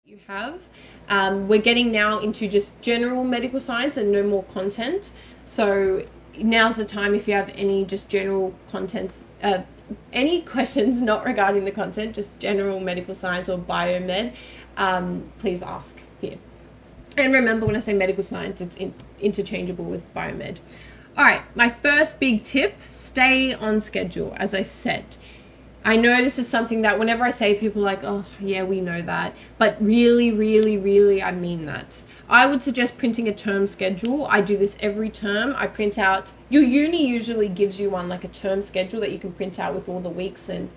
you have. We're getting now into just general medical science and no more content. So now's the time if you have any just general contents, any questions not regarding the content, just general medical science or biomed, please ask here. And remember, when I say medical science, it's interchangeable with biomed. All right, my first big tip, stay on schedule, as I said. I know this is something that whenever I say, people are like, oh, yeah, we know that. But really, really, really, I mean that. I would suggest printing a term schedule. I do this every term. I print out, your uni usually gives you one, like a term schedule that you can print out with all the weeks and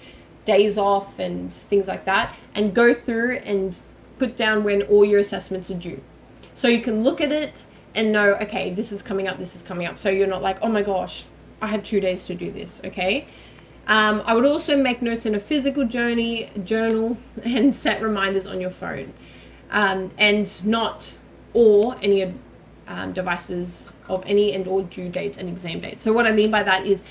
days off and things like that, and go through and put down when all your assessments are due. So you can look at it and know, okay, this is coming up, this is coming up. So you're not like, oh my gosh, I have 2 days to do this, okay? I would also make notes in a physical journal and set reminders on your phone, and not or any devices of any and all due dates and exam dates. So what I mean by that is,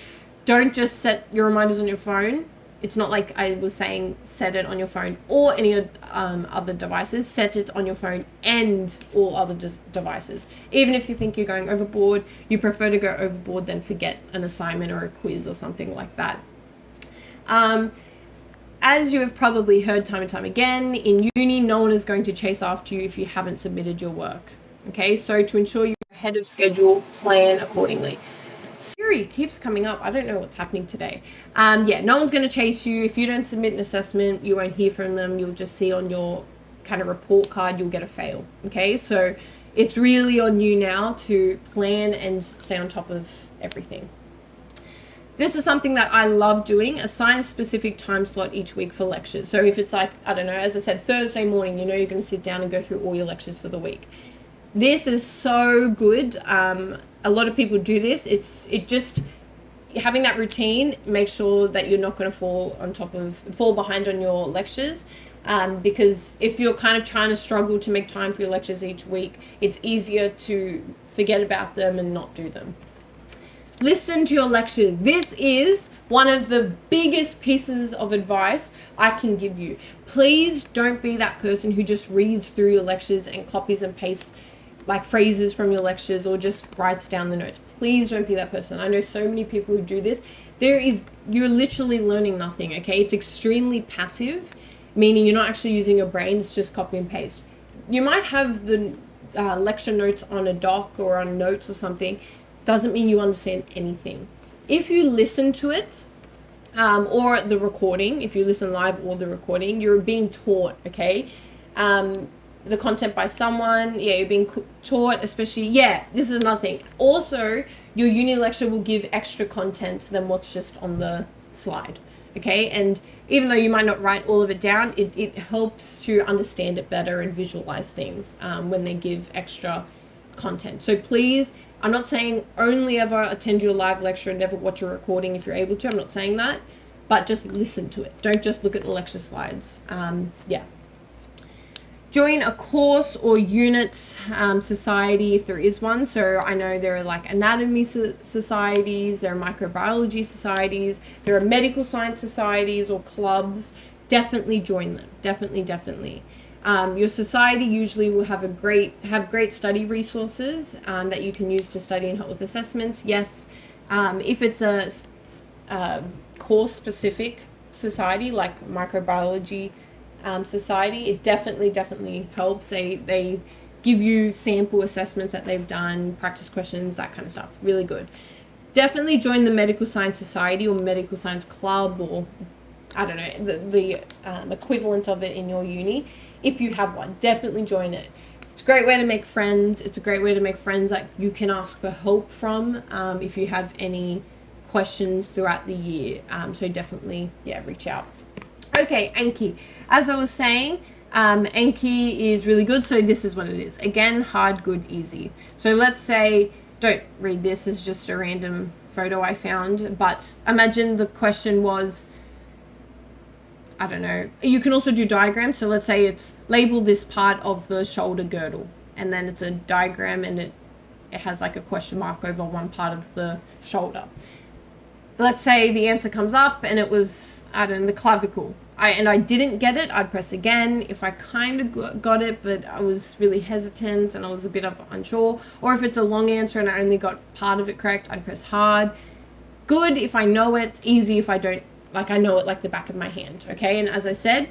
don't just set your reminders on your phone. It's not like I was saying set it on your phone or any other devices. Set it on your phone and all other devices. Even if you think you're going overboard, you prefer to go overboard than forget an assignment or a quiz or something like that. As you have probably heard time and time again, in uni, no one is going to chase after you if you haven't submitted your work. Okay, so to ensure you're ahead of schedule, plan accordingly. Siri keeps coming up. I don't know what's happening today. Yeah, no one's going to chase you. If you don't submit an assessment, you won't hear from them. You'll just see on your kind of report card, you'll get a fail. Okay, so it's really on you now to plan and stay on top of everything. This is something that I love doing, assign a specific time slot each week for lectures. So if it's like, I don't know, as I said, Thursday morning, you know you're going to sit down and go through all your lectures for the week. This is so good. A lot of people do this. It just, having that routine, make sure that you're not going to fall behind on your lectures. Because if you're kind of trying to struggle to make time for your lectures each week, it's easier to forget about them and not do them. Listen to your lectures. This is one of the biggest pieces of advice I can give you. Please don't be that person who just reads through your lectures and copies and pastes like phrases from your lectures or just writes down the notes. Please don't be that person. I know so many people who do this. You're literally learning nothing, okay? It's extremely passive, meaning you're not actually using your brain. It's just copy and paste. You might have the lecture notes on a doc or on notes or something. Doesn't mean you understand anything. If you listen to it, or the recording, if you listen live or the recording, you're being taught, okay? The content by someone, yeah, you're being taught, especially, yeah, this is another thing. Also, your uni lecture will give extra content than what's just on the slide, okay? And even though you might not write all of it down, it helps to understand it better and visualize things when they give extra content. So please, I'm not saying only ever attend your live lecture and never watch a recording if you're able to. I'm not saying that, but just listen to it. Don't just look at the lecture slides. Yeah. Join a course or unit society if there is one. So I know there are like anatomy societies, there are microbiology societies, there are medical science societies or clubs. Definitely join them. Definitely. Your society usually will have great study resources that you can use to study and help with assessments. Yes, if it's a course-specific society like microbiology society, it definitely helps. They give you sample assessments that they've done, practice questions, that kind of stuff. Really good. Definitely join the medical science society or medical science club, or I don't know, the equivalent of it in your uni. If you have one, definitely join it. It's a great way to make friends. It's a great way to make friends that you can ask for help from if you have any questions throughout the year. So definitely, yeah, reach out. Okay, Anki. As I was saying, Anki is really good. So this is what it is. Again, hard, good, easy. So let's say, don't read this. It's just a random photo I found. But imagine the question was, I don't know, you can also do diagrams. So let's say it's label this part of the shoulder girdle, and then it's a diagram and it has like a question mark over one part of the shoulder. let's say the answer comes up and it was, I don't know, the clavicle. I didn't get it, I'd press again. If I kind of got it, but I was really hesitant and I was a bit unsure. Or if it's a long answer and I only got part of it correct, I'd press hard. Good if I know it, easy if I don't, like I know it like the back of my hand, okay? And as I said,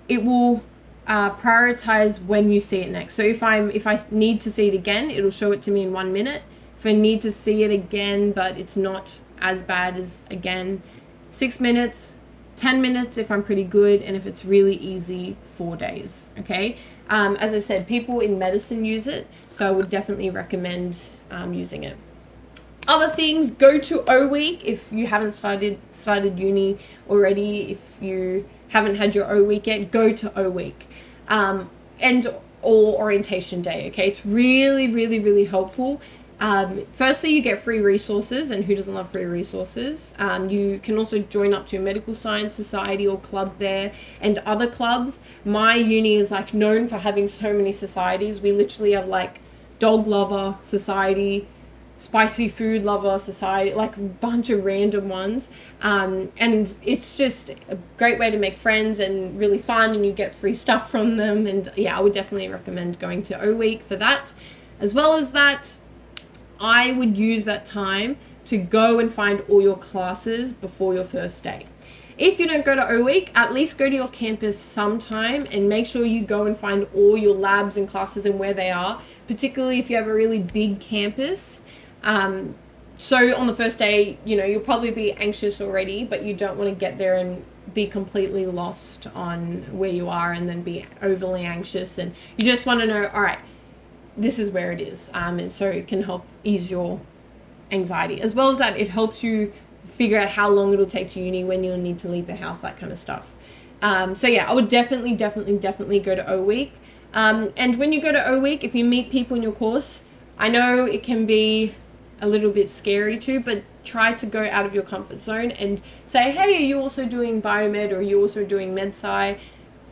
it will prioritize when you see it next. So if I need to see it again, it'll show it to me in 1 minute. If I need to see it again, but it's not as bad as, again, 6 minutes, 10 minutes if I'm pretty good, and if it's really easy, 4 days, okay? As I said, people in medicine use it, so I would definitely recommend using it. Other things, go to O Week if you haven't started uni already. If you haven't had your O Week yet, go to O Week. Or orientation day, okay? It's really, really, really helpful. Firstly, you get free resources, and who doesn't love free resources? You can also join up to a medical science society or club there, and other clubs. My uni is like known for having so many societies. We literally have like dog lover society, spicy food lover society, like a bunch of random ones. And it's just a great way to make friends and really fun, and you get free stuff from them. And yeah, I would definitely recommend going to O Week for that. As well as that, I would use that time to go and find all your classes before your first day. If you don't go to O Week, at least go to your campus sometime and make sure you go and find all your labs and classes and where they are, particularly if you have a really big campus. So on the first day, you know, you'll probably be anxious already, but you don't want to get there and be completely lost on where you are and then be overly anxious. And you just want to know, all right, this is where it is. And so it can help ease your anxiety. As well as that, it helps you figure out how long it'll take to uni, when you'll need to leave the house, that kind of stuff. So yeah, I would definitely go to O Week. And when you go to O Week, if you meet people in your course, I know it can be a little bit scary too, but try to go out of your comfort zone and say, hey, are you also doing biomed, or are you also doing med-sci?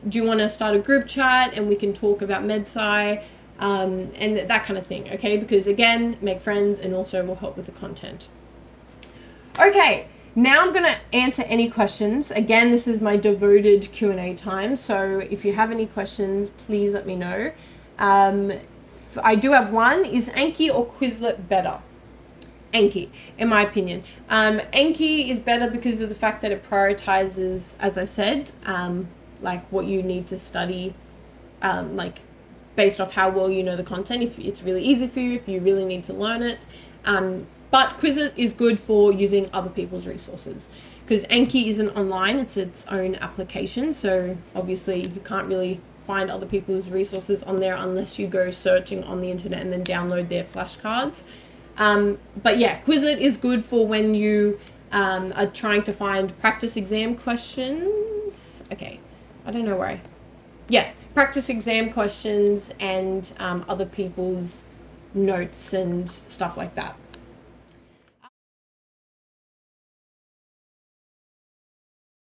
Do you want to start a group chat and we can talk about med-sci? And that kind of thing, okay? Because again, make friends and also will help with the content. Okay, now I'm going to answer any questions. Again, this is my devoted Q&A time, so if you have any questions, please let me know. I do have one. Is Anki or Quizlet better? Anki, in my opinion. Anki is better because of the fact that it prioritizes, as I said, like what you need to study, like based off how well you know the content, if it's really easy for you, if you really need to learn it. But Quizlet is good for using other people's resources, because Anki isn't online, it's its own application, so obviously you can't really find other people's resources on there unless you go searching on the internet and then download their flashcards. But yeah, Quizlet is good for when you are trying to find practice exam questions. Okay, I don't know where practice exam questions and other people's notes and stuff like that.